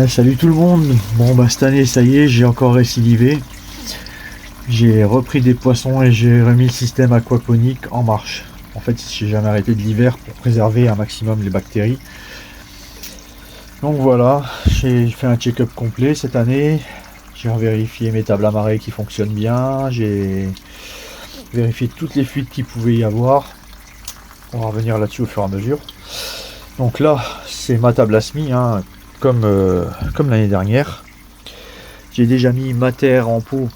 Salut tout le monde. Bon bah cette année ça y est, j'ai encore récidivé. J'ai repris des poissons et j'ai remis le système aquaponique en marche. En fait, j'ai jamais arrêté de l'hiver pour préserver un maximum les bactéries. Donc voilà, j'ai fait un check-up complet cette année. J'ai vérifié mes tables à marée qui fonctionnent bien. J'ai vérifié toutes les fuites qu'il pouvait y avoir. On va revenir là-dessus au fur et à mesure. Donc là, c'est ma table à semis, hein, comme l'année dernière. J'ai déjà mis ma terre en pot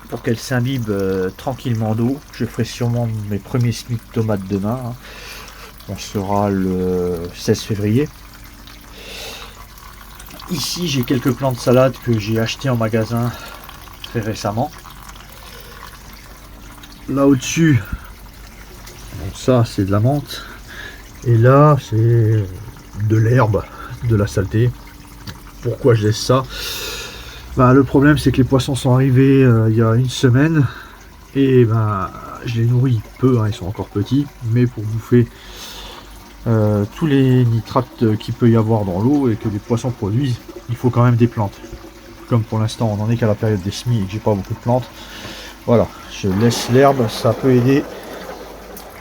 pour qu'elle s'imbibe tranquillement d'eau. Je ferai sûrement mes premiers semis de tomates demain. Hein. On sera le 16 février. Ici, j'ai quelques plants de salade que j'ai achetés en magasin très récemment. Là au-dessus, donc ça c'est de la menthe. Et là, c'est de l'herbe, de la saleté. Pourquoi je laisse ça? Le problème, c'est que les poissons sont arrivés il y a une semaine. Et je les nourris peu, hein, ils sont encore petits. Mais pour bouffer tous les nitrates qu'il peut y avoir dans l'eau et que les poissons produisent, il faut quand même des plantes. Comme pour l'instant, on en est qu'à la période des semis et que j'ai pas beaucoup de plantes. Voilà, je laisse l'herbe, ça peut aider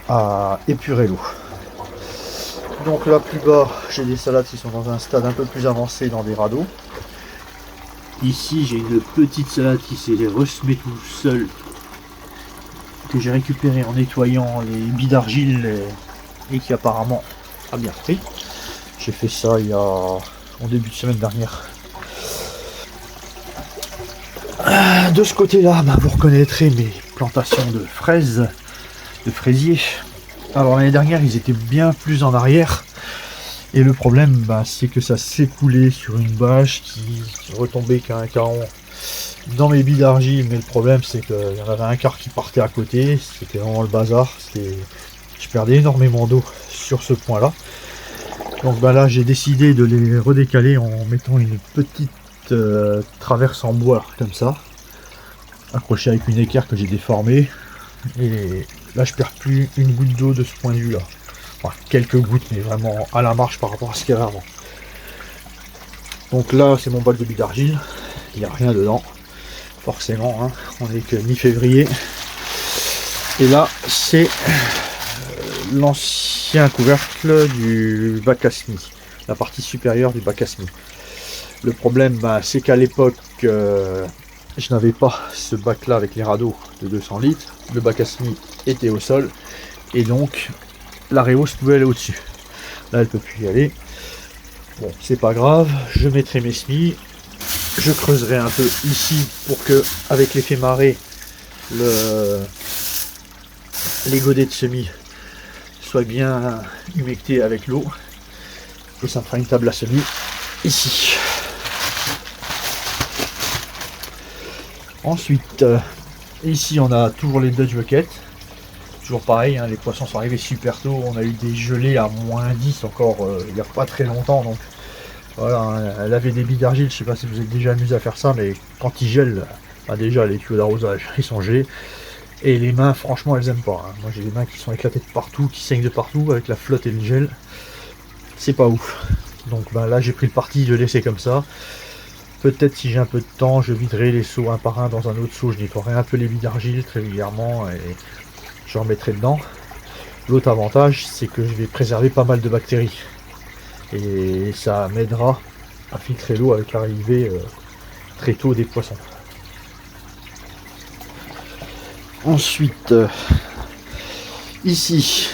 à épurer l'eau. Donc là plus bas, j'ai des salades qui sont dans un stade un peu plus avancé dans des radeaux. Ici j'ai une petite salade qui s'est ressemée tout seul, que j'ai récupéré en nettoyant les billes d'argile et qui apparemment a bien pris. J'ai fait ça en début de semaine dernière. De ce côté là, vous reconnaîtrez mes plantations de fraises, de fraisiers. Alors l'année dernière ils étaient bien plus en arrière et le problème c'est que ça s'écoulait sur une bâche qui retombait qu'à un caron dans mes billes d'argile, mais le problème c'est qu'il y en avait un quart qui partait à côté, c'était vraiment le bazar, je perdais énormément d'eau sur ce point là. Donc là j'ai décidé de les redécaler en mettant une petite traverse en bois comme ça, accrochée avec une équerre que j'ai déformée, et là je perds plus une goutte d'eau de ce point de vue là. Enfin, quelques gouttes, mais vraiment à la marche par rapport à ce qu'il y avait avant. Donc là c'est mon bol de billes d'argile, il n'y a rien dedans, forcément, hein. On est que mi-février. Et là c'est l'ancien couvercle du bac à semis, la partie supérieure du bac à semis. Le problème c'est qu'à l'époque je n'avais pas ce bac là avec les radeaux de 200 litres, le bac à semis était au sol et donc la réhausse pouvait aller au-dessus. Là elle peut plus y aller. Bon, c'est pas grave, je mettrai mes semis, je creuserai un peu ici pour que avec l'effet marée les godets de semis soient bien humectés avec l'eau et ça me fera une table à semis ici. Ensuite ici on a toujours les Dutch buckets. Toujours pareil, hein, les poissons sont arrivés super tôt, on a eu des gelées à moins 10 encore il n'y a pas très longtemps, donc voilà, hein, laver des billes d'argile, je sais pas si vous êtes déjà amusé à faire ça, mais quand ils gèlent, déjà les tuyaux d'arrosage ils sont gelés, et les mains franchement elles aiment pas, hein. Moi j'ai les mains qui sont éclatées de partout, qui saignent de partout avec la flotte et le gel, c'est pas ouf. Donc là j'ai pris le parti de laisser comme ça. Peut-être si j'ai un peu de temps, je viderai les seaux un par un dans un autre seau, je nettoierai un peu les billes d'argile très régulièrement et je remettrai dedans. L'autre avantage, c'est que je vais préserver pas mal de bactéries. Et ça m'aidera à filtrer l'eau avec l'arrivée très tôt des poissons. Ensuite, ici,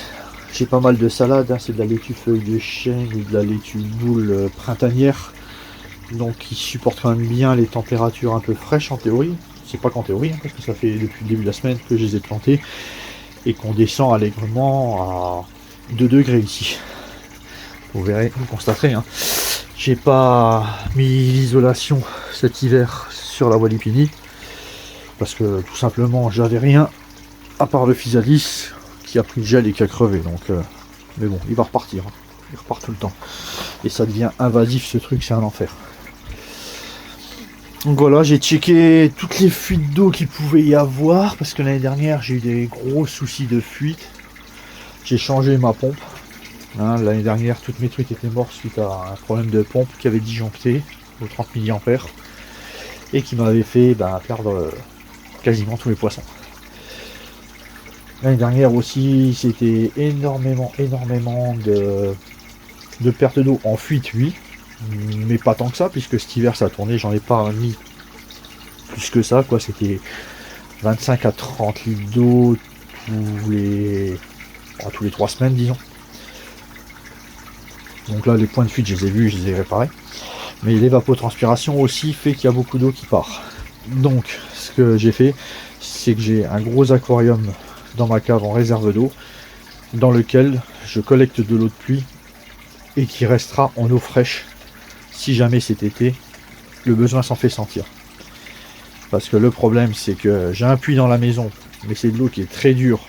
j'ai pas mal de salades. Hein, c'est de la laitue feuille de chêne ou de la laitue boule printanière. Donc qui supporte quand même bien les températures un peu fraîches en théorie. C'est pas qu'en théorie, hein, parce que ça fait depuis le début de la semaine que je les ai plantés. Et qu'on descend allègrement à 2 degrés ici. Vous verrez, vous constaterez. Hein. J'ai pas mis l'isolation cet hiver sur la Walipini parce que tout simplement j'avais rien à part le physalis qui a pris le gel et qui a crevé. Donc, mais bon, il va repartir. Hein. Il repart tout le temps. Et ça devient invasif ce truc, c'est un enfer. Donc voilà, j'ai checké toutes les fuites d'eau qu'il pouvait y avoir, parce que l'année dernière j'ai eu des gros soucis de fuite. J'ai changé ma pompe. Hein, l'année dernière, toutes mes trucs étaient morts suite à un problème de pompe qui avait disjoncté. aux 30 mA, et qui m'avait fait perdre quasiment tous mes poissons. L'année dernière aussi, c'était énormément de pertes d'eau en fuite, oui, mais pas tant que ça, puisque cet hiver ça a tourné, j'en ai pas mis plus que ça, quoi. C'était 25 à 30 litres d'eau tous les 3 semaines, disons. Donc là, les points de fuite, je les ai vus, je les ai réparés. Mais l'évapotranspiration aussi fait qu'il y a beaucoup d'eau qui part. Donc, ce que j'ai fait, c'est que j'ai un gros aquarium dans ma cave en réserve d'eau, dans lequel je collecte de l'eau de pluie et qui restera en eau fraîche si jamais cet été le besoin s'en fait sentir. Parce que le problème, c'est que j'ai un puits dans la maison, mais c'est de l'eau qui est très dure,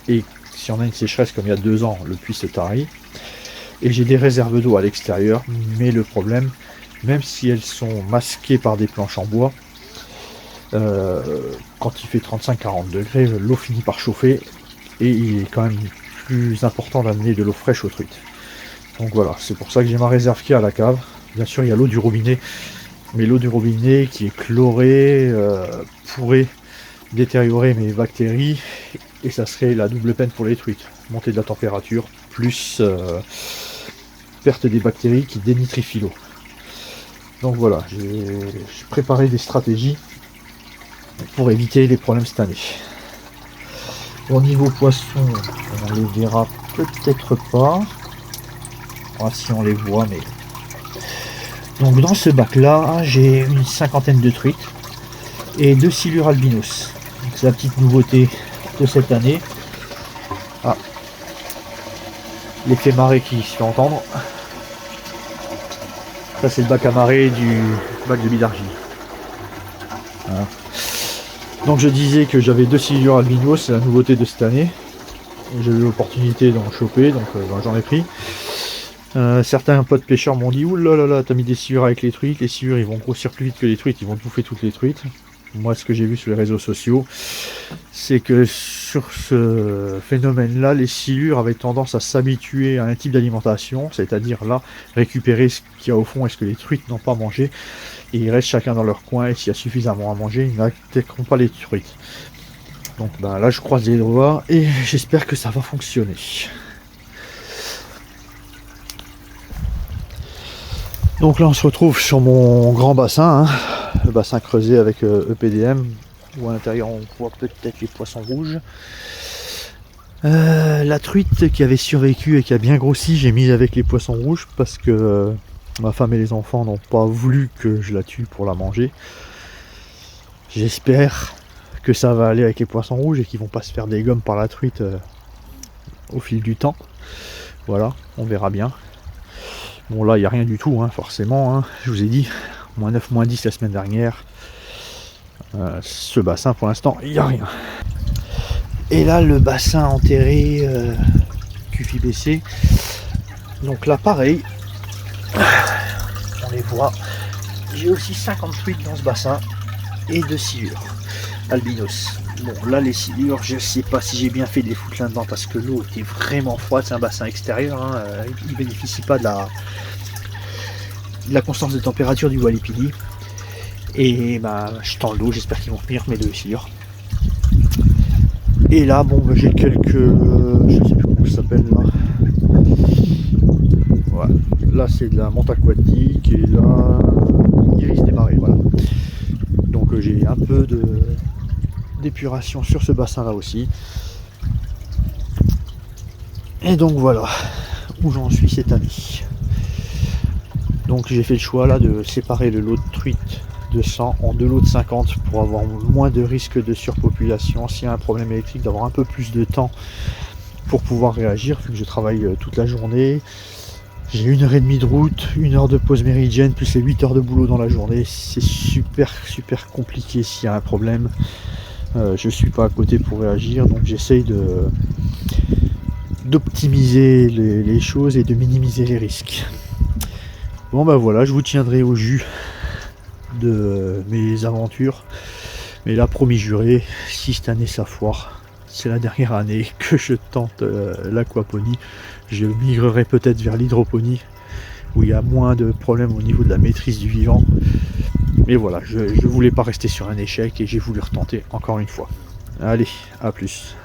et si on a une sécheresse comme il y a 2 ans, le puits se tarit. Et j'ai des réserves d'eau à l'extérieur, mais le problème, même si elles sont masquées par des planches en bois, quand il fait 35-40 degrés, l'eau finit par chauffer, et il est quand même plus important d'amener de l'eau fraîche aux truites. Donc voilà, c'est pour ça que j'ai ma réserve qui est à la cave. Bien sûr, il y a l'eau du robinet, mais l'eau du robinet qui est chlorée pourrait détériorer mes bactéries, et ça serait la double peine pour les truites. Montée de la température, plus perte des bactéries qui dénitrifient l'eau. Donc voilà, j'ai préparé des stratégies pour éviter les problèmes cette année. Au niveau poisson, on les verra peut-être pas. Ah, si on les voit, mais... Donc dans ce bac là, j'ai une 50aine de truites et 2 silures albinos. C'est la petite nouveauté de cette année. Ah, l'effet marée qui se fait entendre. Ça c'est le bac à marée du bac de bidargie. Voilà. Donc je disais que j'avais 2 silures albinos, c'est la nouveauté de cette année. J'ai eu l'opportunité d'en choper, donc j'en ai pris. Certains potes pêcheurs m'ont dit ouh là là là, t'as mis des silures avec les truites, les silures ils vont grossir plus vite que les truites, ils vont bouffer toutes les truites. Moi ce que j'ai vu sur les réseaux sociaux, c'est que sur ce phénomène là, les silures avaient tendance à s'habituer à un type d'alimentation, c'est-à-dire là récupérer ce qu'il y a au fond et ce que les truites n'ont pas mangé, et ils restent chacun dans leur coin, et s'il y a suffisamment à manger, ils n'attaqueront pas les truites. Donc là je croise les doigts et j'espère que ça va fonctionner. Donc là on se retrouve sur mon grand bassin, le bassin creusé avec EPDM, où à l'intérieur on voit peut-être les poissons rouges. La truite qui avait survécu et qui a bien grossi, j'ai mis avec les poissons rouges parce que ma femme et les enfants n'ont pas voulu que je la tue pour la manger. J'espère que ça va aller avec les poissons rouges et qu'ils vont pas se faire des gommes par la truite au fil du temps. Voilà, on verra bien. Bon là il n'y a rien du tout, forcément, je vous ai dit, -9, -10 la semaine dernière. Ce bassin pour l'instant, il n'y a rien. Et là le bassin enterré, QFIBC. Donc là pareil, on les voit. J'ai aussi 50 truites dans ce bassin et 2 silures albinos. Bon là les silures, je sais pas si j'ai bien fait de les foutre là-dedans parce que l'eau était vraiment froide, c'est un bassin extérieur, il ne bénéficie pas de la constance de température du Walipi. Et je tends l'eau, j'espère qu'ils vont tenir mes 2 silures. Et là bon j'ai quelques... je sais plus comment ça s'appelle là. Voilà. Là c'est de la menthe aquatique et là iris des marées, voilà. Donc j'ai un peu d'épuration sur ce bassin là aussi. Et donc voilà où j'en suis cette année. Donc j'ai fait le choix là de séparer le lot de truites de 100 en 2 lots de 50 pour avoir moins de risque de surpopulation. S'il y a un problème électrique, d'avoir un peu plus de temps pour pouvoir réagir, vu que je travaille toute la journée. J'ai 1h30 de route, 1 heure de pause méridienne, plus les 8 heures de boulot dans la journée. C'est super compliqué s'il y a un problème. Je suis pas à côté pour réagir, donc j'essaye d'optimiser les choses et de minimiser les risques. Bon voilà, je vous tiendrai au jus de mes aventures. Mais là, promis juré, si cette année ça foire, c'est la dernière année que je tente l'aquaponie. Je migrerai peut-être vers l'hydroponie où il y a moins de problèmes au niveau de la maîtrise du vivant. Mais voilà, je voulais pas rester sur un échec et j'ai voulu retenter encore une fois. Allez, à plus.